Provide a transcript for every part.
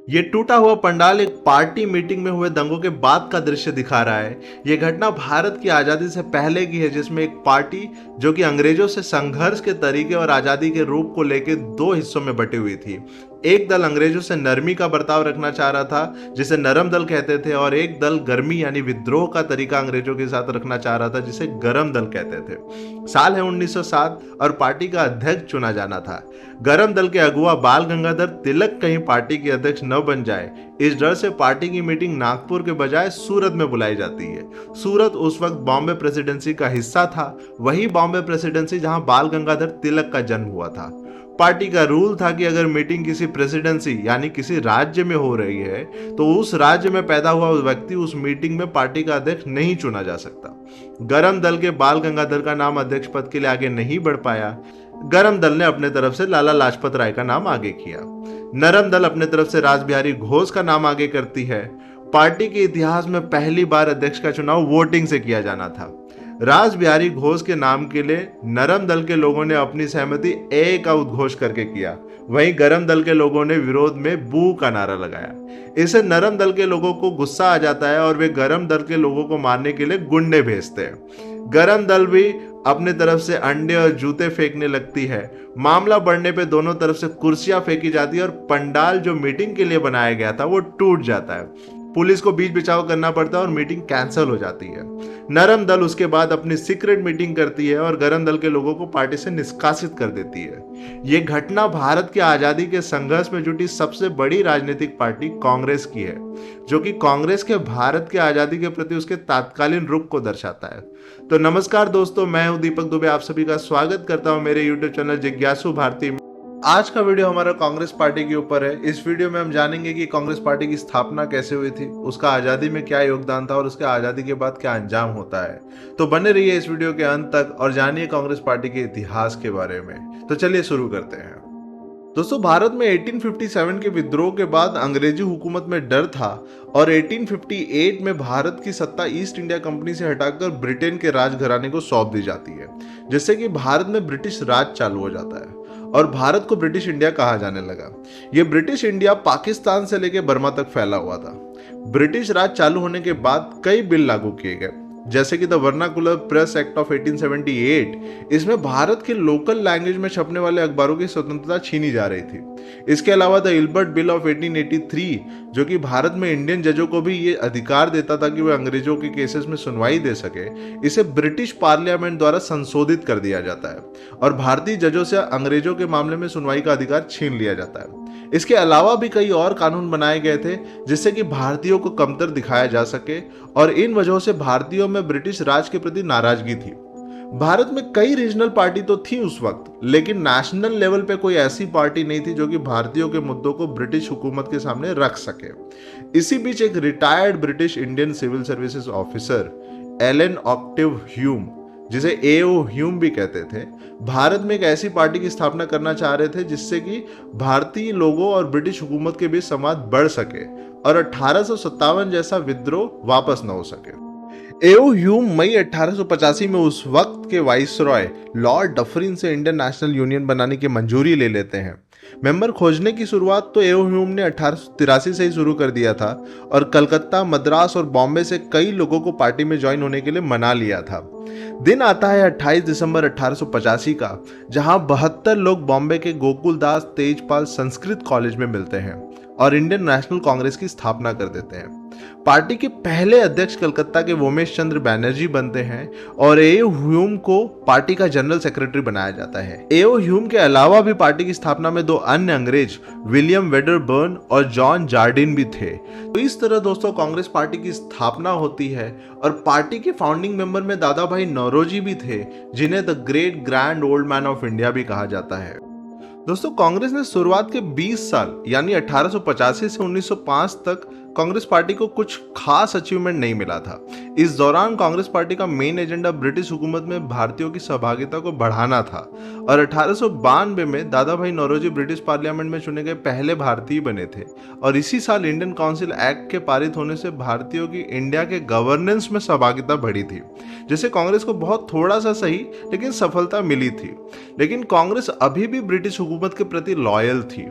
ये टूटा हुआ पंडाल एक पार्टी मीटिंग में हुए दंगों के बाद का दृश्य दिखा रहा है। ये घटना भारत की आजादी से पहले की है, जिसमें एक पार्टी जो कि अंग्रेजों से संघर्ष के तरीके और आजादी के रूप को लेकर दो हिस्सों में बटी हुई थी। एक दल अंग्रेजों से नरमी का बर्ताव रखना चाह रहा था, जिसे नरम दल कहते थे, और एक दल गर्मी यानी विद्रोह का तरीका अंग्रेजों के साथ रखना चाह रहा था, जिसे गरम दल कहते थे। साल है 1907 और पार्टी का अध्यक्ष चुना जाना था। गरम दल के अगुआ बाल गंगाधर तिलक कहीं पार्टी के अध्यक्ष न बन जाए, इस डर से पार्टी की मीटिंग नागपुर के बजाय सूरत में बुलाई जाती है। सूरत उस वक्त बॉम्बे प्रेसिडेंसी का हिस्सा था, वही बॉम्बे प्रेसिडेंसी जहां बाल गंगाधर तिलक का जन्म हुआ था। पार्टी का रूल था कि अगर मीटिंग किसी प्रेसिडेंसी यानी किसी राज्य में हो रही है तो उस राज्य में पैदा हुआ व्यक्ति उस मीटिंग में पार्टी का अध्यक्ष नहीं चुना जा सकता। गरम दल के बाल गंगाधर का नाम अध्यक्ष पद के लिए आगे नहीं बढ़ पाया। गरम दल ने अपने तरफ से लाला लाजपत राय का नाम आगे किया। नरम दल अपने तरफ से रासबिहारी घोष का नाम आगे करती है। पार्टी के इतिहास में पहली बार अध्यक्ष का चुनाव वोटिंग से किया जाना था। रासबिहारी घोष के नाम के लिए नरम दल के लोगों ने अपनी सहमति ए का उद्घोष करके किया, वहीं गरम दल के लोगों ने विरोध में बू का नारा लगाया। इससे नरम दल के लोगों को गुस्सा आ जाता है और वे गरम दल के लोगों को मारने के लिए गुंडे भेजते हैं। गरम दल भी अपने तरफ से अंडे और जूते फेंकने लगती है। मामला बढ़ने पे दोनों तरफ से कुर्सियां फेंकी जाती है और पंडाल जो मीटिंग के लिए बनाया गया था वो टूट जाता है। पुलिस को बीच बचाव करना पड़ता है और मीटिंग कैंसिल हो जाती है। नरम दल उसके बाद अपनी सीक्रेट मीटिंग करती है और गरम दल के लोगों को पार्टी से निष्कासित कर देती है। ये घटना भारत की आजादी के संघर्ष में जुटी सबसे बड़ी राजनीतिक पार्टी कांग्रेस की है, जो कि कांग्रेस के भारत की आजादी के प्रति उसके तात्कालीन रुख को दर्शाता है। तो नमस्कार दोस्तों, मैं हूं दीपक दुबे, आप सभी का स्वागत करता हूं मेरे यूट्यूब चैनल जिज्ञासु भारती में। आज का वीडियो हमारा कांग्रेस पार्टी के ऊपर है। इस वीडियो में हम जानेंगे कि कांग्रेस पार्टी की स्थापना कैसे हुई थी, उसका आजादी में क्या योगदान था और उसके आजादी के बाद क्या अंजाम होता है। तो बने रहिए इस वीडियो के अंत तक और जानिए कांग्रेस पार्टी के इतिहास के बारे में। तो चलिए शुरू करते हैं। दोस्तों, भारत में 1857 के विद्रोह के बाद अंग्रेजी हुकूमत में डर था और 1858 में भारत की सत्ता ईस्ट इंडिया कंपनी से हटाकर ब्रिटेन के राजघराने को सौंप दी जाती है, जिससे कि भारत में ब्रिटिश राज चालू हो जाता है और भारत को ब्रिटिश इंडिया कहा जाने लगा। यह ब्रिटिश इंडिया पाकिस्तान से लेकर बर्मा तक फैला हुआ था। ब्रिटिश राज चालू होने के बाद कई बिल लागू किए गए, जैसे कि the vernacular press act of 1878। इसमें भारत के लोकल लैंग्वेज में छपने वाले अखबारों की स्वतंत्रता छीनी जा रही थी। इसके अलावा द इल्बर्ट बिल ऑफ 1883, जो कि भारत में इंडियन जजों को भी ये अधिकार देता था कि वे अंग्रेजों के केसेस में सुनवाई दे सके, इसे ब्रिटिश पार्लियामेंट द्वारा संशोधित कर दिया जाता है और भारतीय जजों से अंग्रेजों के मामले में सुनवाई का अधिकार छीन लिया जाता है। इसके अलावा भी कई और कानून बनाए गए थे, जिससे कि भारतीयों को कमतर दिखाया जा सके और इन वजहों से भारतीयों में ब्रिटिश राज के प्रति नाराजगी थी। भारत में कई रीजनल पार्टी तो थी उस वक्त, लेकिन नेशनल लेवल पे कोई ऐसी पार्टी नहीं थी जो कि भारतीयों के मुद्दों को ब्रिटिश हुकूमत के सामने रख सके। इसी बीच एक retired British Indian civil services officer Allan Octavian Hume, जिसे एओ ह्यूम भी कहते थे, भारत में एक ऐसी पार्टी की स्थापना करना चाह रहे थे जिससे कि भारतीय लोगों और ब्रिटिश हुकूमत के बीच संवाद बढ़ सके और 1857 जैसा विद्रोह वापस न हो सके। एओ ह्यूम मई 1885 में उस वक्त के वाइसरॉय लॉर्ड डफरिन से इंडियन नेशनल यूनियन बनाने की मंजूरी ले लेते हैं। मेंबर खोजने की शुरुआत तो एओ ह्यूम ने 1883 से ही शुरू कर दिया था और कलकत्ता, मद्रास और बॉम्बे से कई लोगों को पार्टी में ज्वाइन होने के लिए मना लिया था। दिन आता है 28 दिसंबर 1885 का, जहां 72 लोग बॉम्बे के गोकुलदास तेजपाल संस्कृत कॉलेज में मिलते हैं और इंडियन नेशनल कांग्रेस की स्थापना कर देते हैं। पार्टी के पहले अध्यक्ष कलकत्ता के वोमेश चंद्र बैनर्जी बनते हैं और एओ ह्यूम को पार्टी का जनरल सेक्रेटरी बनाया जाता है। एओ ह्यूम के अलावा भी पार्टी की स्थापना में दो अन्य अंग्रेज, विलियम वेडरबर्न और जॉन जार्डिन भी थे। तो इस तरह दोस्तों कांग्रेस पार्टी की स्थापना होती है और पार्टी के फाउंडिंग मेंबर में दादा भाई नौरोजी भी थे, जिन्हें the great grand old man of India भी कहा जाता है। दोस्तों, कांग्रेस ने शुरुआत के 20 साल यानी 1885 से 1905 तक कांग्रेस पार्टी को कुछ खास अचीवमेंट नहीं मिला था। इस दौरान कांग्रेस पार्टी का मेन एजेंडा ब्रिटिश हुकूमत में भारतीयों की सहभागिता को बढ़ाना था और 1892 में दादा भाई नौरोजी ब्रिटिश पार्लियामेंट में चुने गए पहले भारतीय बने थे और इसी साल इंडियन काउंसिल एक्ट के पारित होने से भारतीयों की इंडिया के गवर्नेंस में सहभागिता बढ़ी थी, जिससे कांग्रेस को बहुत थोड़ा सा सही लेकिन सफलता मिली थी। लेकिन कांग्रेस अभी भी ब्रिटिश हुकूमत के प्रति लॉयल थी।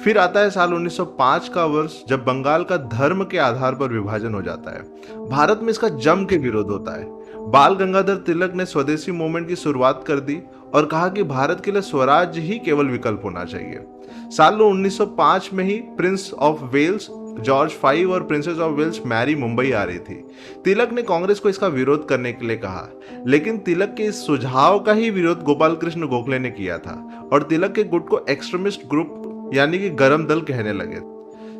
फिर आता है साल 1905 का वर्ष, जब बंगाल का धर्म के आधार पर विभाजन हो जाता है। भारत में इसका जम के विरोध होता है। बाल गंगाधर तिलक ने स्वदेशी मूवमेंट की शुरुआत कर दी और कहा कि भारत के लिए स्वराज ही केवल विकल्प होना चाहिए। साल 1905 में ही prince of Wales George five और princess of Wales Mary Mumbai आ रही थी। तिलक ने कांग्रेस को इसका विरोध करने के लिए कहा, लेकिन तिलक के इस सुझाव का ही विरोध गोपाल कृष्ण गोखले ने किया था और तिलक के गुट को एक्सट्रीमिस्ट ग्रुप यानी कि गरम दल कहने लगे।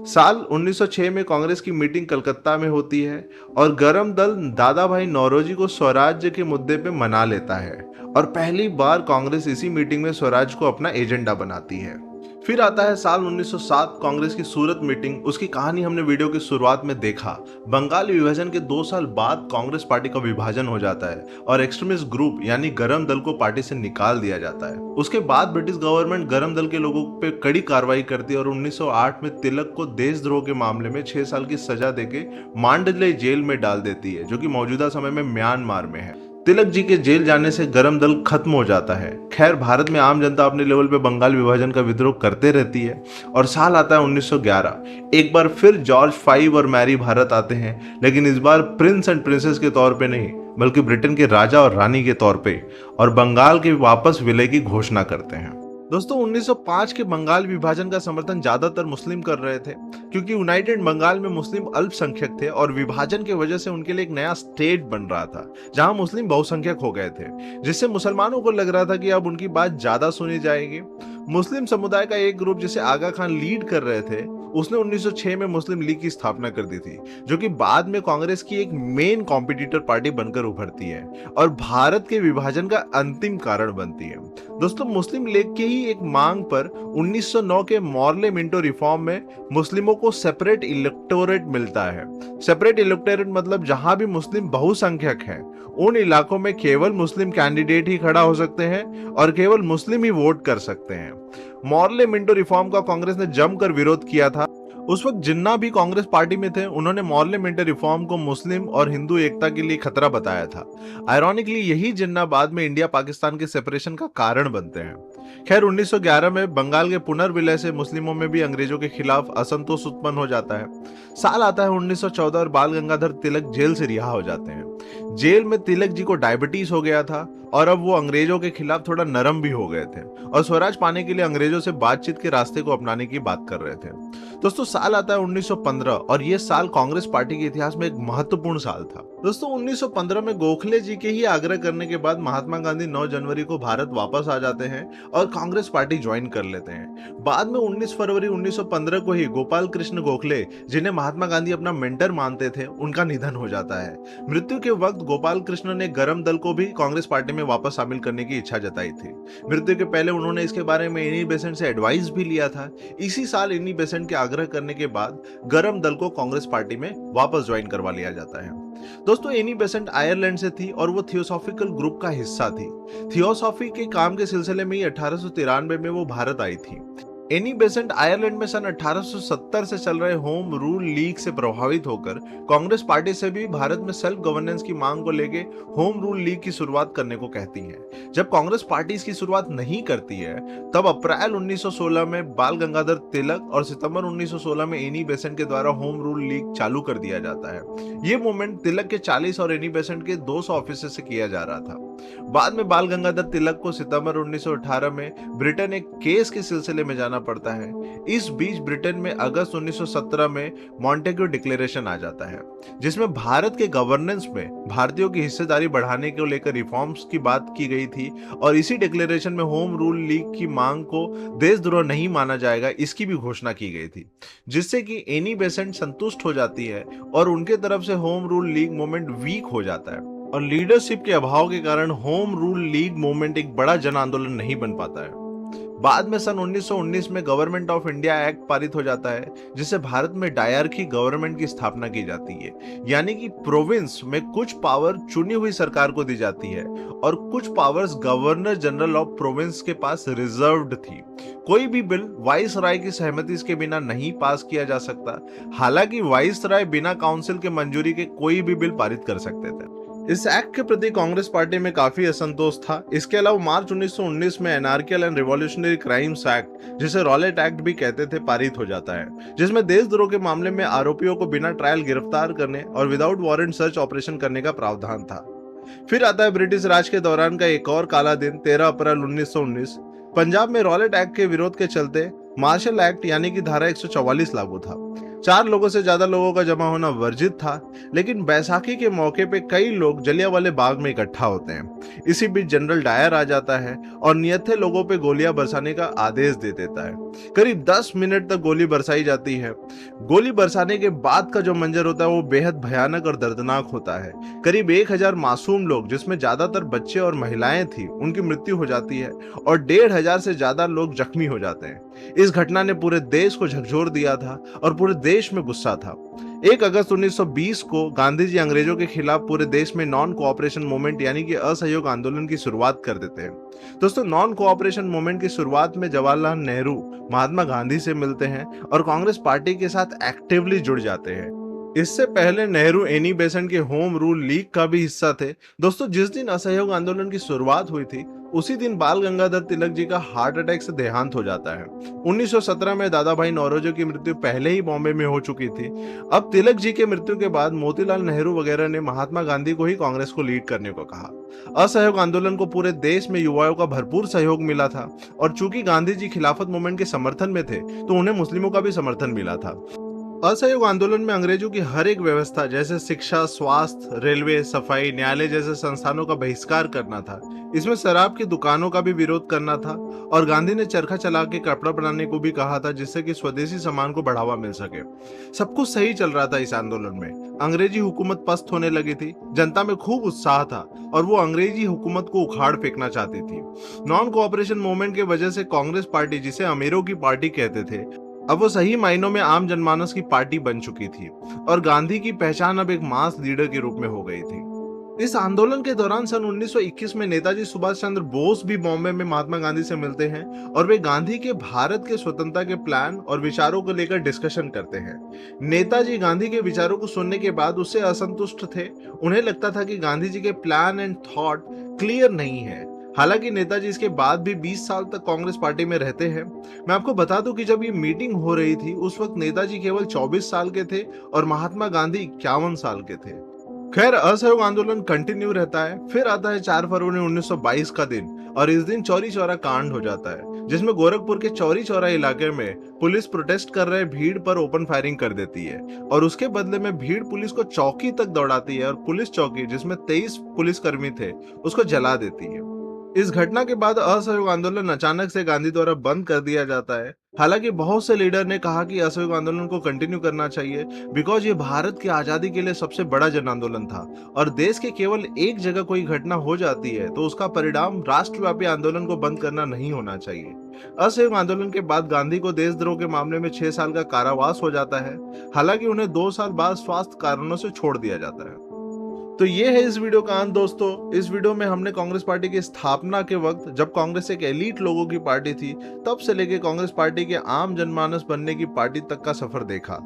साल 1906 में कांग्रेस की मीटिंग कलकत्ता में होती है और गरम दल दादा भाई नौरोजी को स्वराज्य के मुद्दे पे मना लेता है और पहली बार कांग्रेस इसी मीटिंग में स्वराज को अपना एजेंडा बनाती है। फिर आता है साल 1907 कांग्रेस की सूरत मीटिंग। उसकी कहानी हमने वीडियो की शुरुआत में देखा। बंगाल विभाजन के 2 साल बाद कांग्रेस पार्टी का विभाजन हो जाता है और एक्सट्रीमिस्ट ग्रुप यानी गरम दल को पार्टी से निकाल दिया जाता है। उसके बाद ब्रिटिश गवर्नमेंट गरम दल के लोगों पे कड़ी कार्रवाई करती है और 1908 में तिलक को देशद्रोह के मामले में 6 साल की सजा देके मांडले जेल में डाल देती है, जो कि मौजूदा समय में म्यांमार में है। तिलक जी के जेल जाने से गरम दल खत्म हो जाता है। खैर, भारत में आम जनता अपने लेवल पे बंगाल विभाजन का विद्रोह करते रहती है और साल आता है 1911। एक बार फिर जॉर्ज फाइव और मैरी भारत आते हैं, लेकिन इस बार प्रिंस एंड प्रिंसेस के तौर पे नहीं, बल्कि ब्रिटेन के राजा और रानी के तौर पे, और बंगाल के वापस विलय की घोषणा करते हैं। दोस्तों, 1905 के बंगाल विभाजन का समर्थन ज्यादातर मुस्लिम कर रहे थे, क्योंकि यूनाइटेड बंगाल में मुस्लिम अल्पसंख्यक थे और विभाजन की वजह से उनके लिए एक नया स्टेट बन रहा था जहां मुस्लिम बहुसंख्यक हो गए थे, जिससे मुसलमानों को लग रहा था कि अब उनकी बात ज्यादा सुनी जाएगी। मुस्लिम समुदाय का एक ग्रुप, जिसे आगा खान लीड कर रहे थे, उसने 1906 में मुस्लिम लीग की स्थापना कर दी थी, जो कि बाद में कांग्रेस की एक मेन कॉम्पिटिटर पार्टी बनकर उभरती है और भारत के विभाजन का अंतिम कारण बनती है। दोस्तों, मुस्लिम लीग की ही एक मांग पर 1909 के मॉर्ले मिंटो रिफॉर्म में मुस्लिमों को सेपरेट इलेक्टोरेट मिलता है। सेपरेट इलेक्टोरेट मतलब जहां भी मुस्लिम बहुसंख्यक हैं, उन इलाकों में केवल मुस्लिम कैंडिडेट ही खड़ा हो सकते हैं और केवल मुस्लिम ही वोट कर सकते हैं। मॉर्ले मिंटो रिफॉर्म का कांग्रेस ने जमकर विरोध किया था। उस वक्त जिन्ना भी कांग्रेस पार्टी में थे, उन्होंने मॉर्ले मिंटो रिफॉर्म को मुस्लिम और हिंदू एकता के लिए खतरा बताया था। आयरॉनिकली यही जिन्ना बाद में इंडिया पाकिस्तान के सेपरेशन का कारण बनते हैं। खैर, 1911 में बंगाल के पुनर्विलय से मुस्लिमों में भी अंग्रेजों के खिलाफ असंतोष उत्पन्न हो जाता है। साल आता है 1914 और बाल गंगाधर तिलक जेल से रिहा हो जाते हैं। जेल में तिलक जी को डायबिटीज हो गया था और अब वो अंग्रेजों के खिलाफ थोड़ा नरम भी हो गए थे और स्वराज पाने के लिए अंग्रेजों से बातचीत के रास्ते को अपनाने की बात कर रहे थे। दोस्तों, साल आता है 1915 और ये साल कांग्रेस पार्टी के इतिहास में एक महत्वपूर्ण साल था। दोस्तों, 1915 में गोखले जी के ही आग्रह करने के बाद महात्मा गांधी 9 जनवरी को भारत वापस आ जाते हैं और कांग्रेस पार्टी ज्वाइन कर लेते हैं। बाद में 19 फरवरी 1915 को ही गोपाल कृष्ण गोखले, जिन्हें महात्मा गांधी अपना मेंटर मानते थे, उनका निधन हो जाता है। मृत्यु के वक्त गोपाल कृष्ण ने गरम दल को भी कांग्रेस पार्टी में वापस शामिल करने की इच्छा जताई थी। मृत्यु के पहले उन्होंने इसके बारे में एनी बेसेंट से एडवाइस भी लिया था। इसी साल एनी बेसेंट के आग्रह करने के बाद गरम दल को कांग्रेस पार्टी में वापस ज्वाइन करवा लिया जाता है। दोस्तों, एनी बेसेंट आयरलैंड से थी और वो थियोसॉफिकल ग्रुप का हिस्सा थी। थियोसॉफी के काम के सिलसिले में ही 1893 में वो भारत आई थी। एनी बेसेंट आयरलैंड में सन 1870 से चल रहे होम रूल लीग से प्रभावित होकर कांग्रेस पार्टी से भी भारत में सेल्फ गवर्नेंस की मांग को लेके होम रूल लीग की शुरुआत करने को कहती है। जब कांग्रेस पार्टी इसकी शुरुआत नहीं करती है, तब अप्रैल 1916 में बाल गंगाधर तिलक और सितंबर 1916 में एनी बेसेंट के द्वारा होम रूल लीग चालू कर दिया जाता है। ये मूवमेंट तिलक के 40 और एनी बेसेंट के 200 ऑफिस से किया जा रहा था। बाद में बाल गंगाधर तिलक को सितंबर 1918 में ब्रिटेन एक केस के सिलसिले में जाना पड़ता है। इस बीच ब्रिटेन में अगस्त 1917 में मॉन्टेग्यू डिक्लेरेशन आ जाता है, जिसमें भारत के गवर्नेंस में भारतीयों की हिस्सेदारी बढ़ाने को लेकर रिफॉर्म्स की बात की गई थी और इसी डिक्लेरेशन में होम रूल लीग की मांग को देशद्रोह नहीं माना जाएगा, इसकी भी घोषणा की गई थी, जिससे कि एनी बेसेंट संतुष्ट हो जाती है और उनके तरफ से home rule league movement weak हो जाता है और लीडरशिप के अभाव के कारण होम रूल लीग मूवमेंट एक बड़ा जन आंदोलन नहीं बन पाता है। बाद में सन 1919 में गवर्नमेंट ऑफ इंडिया एक्ट पारित हो जाता है, जिससे भारत में डायरकी गवर्नमेंट की स्थापना की जाती है, यानी कि प्रोविंस में कुछ पावर चुनी हुई सरकार को दी जाती है और कुछ powers governor general of province के पास रिजर्व्ड थी। कोई भी बिल वाइस राय की सहमति के बिना नहीं पास किया जा सकता। हालांकि वाइस राय बिना काउंसिल के मंजूरी के कोई भी बिल पारित कर सकते थे। इस एक्ट के प्रति कांग्रेस पार्टी में काफी असंतोष था। इसके अलावा मार्च 1919 में एनार्कियल एंड रिवॉल्यूशनरी क्राइम्स एक्ट, जिसे रॉलेट एक्ट भी कहते थे, पारित हो जाता है, जिसमें देशद्रोह के मामले में आरोपियों को बिना ट्रायल गिरफ्तार करने और विदाउट वारंट सर्च ऑपरेशन करने का प्रावधान था। फिर आता है ब्रिटिश राज के दौरान का एक और काला दिन, 13 अप्रैल 1919। पंजाब में रॉलेट एक्ट के विरोध के चलते मार्शल एक्ट यानी कि धारा 144 लागू था। 4 लोगों से ज्यादा लोगों का जमा होना वर्जित था, लेकिन बैसाखी के मौके पे कई लोग जलियांवाले बाग में इकट्ठा होते हैं। इसी बीच जनरल डायर आ जाता है और निहत्थे लोगों पे गोलियां बरसाने का आदेश दे देता है। करीब 10 मिनट तक गोली बरसाई जाती है। गोली बरसाने के बाद का जो मंजर होता है वो बेहद भयानक और दर्दनाक होता है। करीब 1000 मासूम लोग, जिसमें ज्यादातर बच्चे और महिलाएं थी, उनकी मृत्यु हो जाती है और 1500 से ज्यादा लोग जख्मी हो जाते हैं। इस घटना ने पूरे देश को झकझोर दिया था और पूरे देश में गुस्सा था। 1 अगस्त 1920 को गांधी जी अंग्रेजों के खिलाफ पूरे देश में नॉन कोऑपरेशन मूवमेंट यानी कि असहयोग आंदोलन की शुरुआत कर देते हैं। दोस्तों, नॉन कोऑपरेशन मूवमेंट की शुरुआत में जवाहरलाल नेहरू महात्मा गांधी से मिलते हैं और कांग्रेस पार्टी के साथ एक्टिवली जुड़ जाते हैं। इससे पहले नेहरू एनी बेसेंट के होम रूल लीग का भी हिस्सा थे। दोस्तों, जिस दिन असहयोग आंदोलन की शुरुआत हुई थी उसी दिन बाल गंगाधर तिलक जी का हार्ट अटैक से देहांत हो जाता है। 1917 में दादा भाई नौरोजी की मृत्यु पहले ही बॉम्बे में हो चुकी थी। अब तिलक जी के मृत्यु के बाद मोतीलाल नेहरू वगैरह ने महात्मा गांधी को ही कांग्रेस को लीड करने को कहा। असहयोग आंदोलन को पूरे देश में युवाओं का भरपूर सहयोग मिला था और चूंकि गांधी जी खिलाफत मूवमेंट के समर्थन में थे तो उन्हें मुस्लिमों का भी समर्थन मिला था। असहयोग आंदोलन में अंग्रेजों की हर एक व्यवस्था जैसे शिक्षा, स्वास्थ्य, रेलवे, सफाई, न्यायालय जैसे संस्थानों का बहिष्कार करना था। इसमें शराब की दुकानों का भी विरोध करना था और गांधी ने चरखा चला के कपड़ा बनाने को भी कहा था, जिससे कि स्वदेशी सामान को बढ़ावा मिल सके। सब कुछ सही चल रहा था इस आंदोलन में। अंग्रेजी हुकूमत पस्त होने लगी थी, जनता में खूब उत्साह था और वो अंग्रेजी हुकूमत को उखाड़ फेंकना चाहती थी। नॉन कोऑपरेशन मूवमेंट की वजह से कांग्रेस पार्टी, जिसे अमीरों की पार्टी कहते थे, अब वो सही मायनों में आम जनमानस की पार्टी बन चुकी थी और गांधी की पहचान अब एक मास लीडर के रूप में हो गई थी। इस आंदोलन के दौरान सन 1921 में नेताजी सुभाष चंद्र बोस भी बॉम्बे में महात्मा गांधी से मिलते हैं और वे गांधी के भारत के स्वतंत्रता के प्लान और विचारों को लेकर डिस्कशन करते हैं। नेताजी गांधी के विचारों को सुनने के बाद उससे असंतुष्ट थे। उन्हें लगता था कि गांधी जी के प्लान एंड थॉट क्लियर नहीं है। हालांकि नेताजी इसके बाद भी 20 साल तक कांग्रेस पार्टी में रहते हैं। मैं आपको बता दूं कि जब ये मीटिंग हो रही थी उस वक्त नेताजी केवल 24 साल के थे और महात्मा गांधी 51 साल के थे। खैर, असहयोग आंदोलन कंटिन्यू रहता है। फिर आता है 4 फरवरी 1922 का दिन और इस दिन चौरी चौरा कांड हो जाता है, जिसमें गोरखपुर के चौरी चौरा इलाके में पुलिस प्रोटेस्ट कर रहे भीड़ पर ओपन फायरिंग कर देती है और उसके बदले में भीड़ पुलिस को चौकी तक दौड़ाती है और पुलिस चौकी, जिसमें 23 पुलिसकर्मी थे, उसको जला देती है। इस घटना के बाद असहयोग आंदोलन अचानक से गांधी द्वारा बंद कर दिया जाता है। हालांकि बहुत से लीडर ने कहा कि असहयोग आंदोलन को कंटिन्यू करना चाहिए, बिकॉज ये भारत की आजादी के लिए सबसे बड़ा जन आंदोलन था और देश के केवल एक जगह कोई घटना हो जाती है तो उसका परिणाम राष्ट्रव्यापी आंदोलन को बंद करना नहीं होना चाहिए। असहयोग आंदोलन के बाद गांधी को देशद्रोह के मामले में 6 साल का कारावास हो जाता है। हालांकि उन्हें 2 साल बाद स्वास्थ्य कारणों से छोड़ दिया जाता है। तो ये है इस वीडियो का अंत दोस्तों। इस वीडियो में हमने कांग्रेस पार्टी की स्थापना के वक्त, जब कांग्रेस एक एलीट लोगों की पार्टी थी, तब से लेके कांग्रेस पार्टी के आम जनमानस बनने की पार्टी तक का सफर देखा।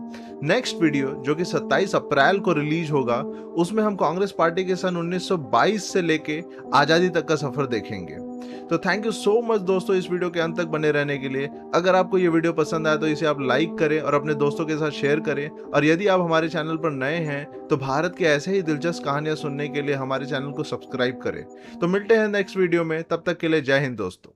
नेक्स्ट वीडियो जो कि 27 अप्रैल को रिलीज होगा, उसमें हम कांग्रेस पार्टी के सन 1922 से लेके आजादी तक का सफर देखेंगे। तो थैंक यू सो मच दोस्तों इस वीडियो के अंत तक बने रहने के लिए। अगर आपको ये वीडियो पसंद आया तो इसे आप लाइक करें और अपने दोस्तों के साथ शेयर करें। और यदि आप हमारे चैनल पर नए हैं तो भारत के ऐसे ही दिलचस्प कहानियां सुनने के लिए हमारे चैनल को सब्सक्राइब करें। तो मिलते हैं नेक्स्ट वीडियो में, तब तक के लिए जय हिंद दोस्तों।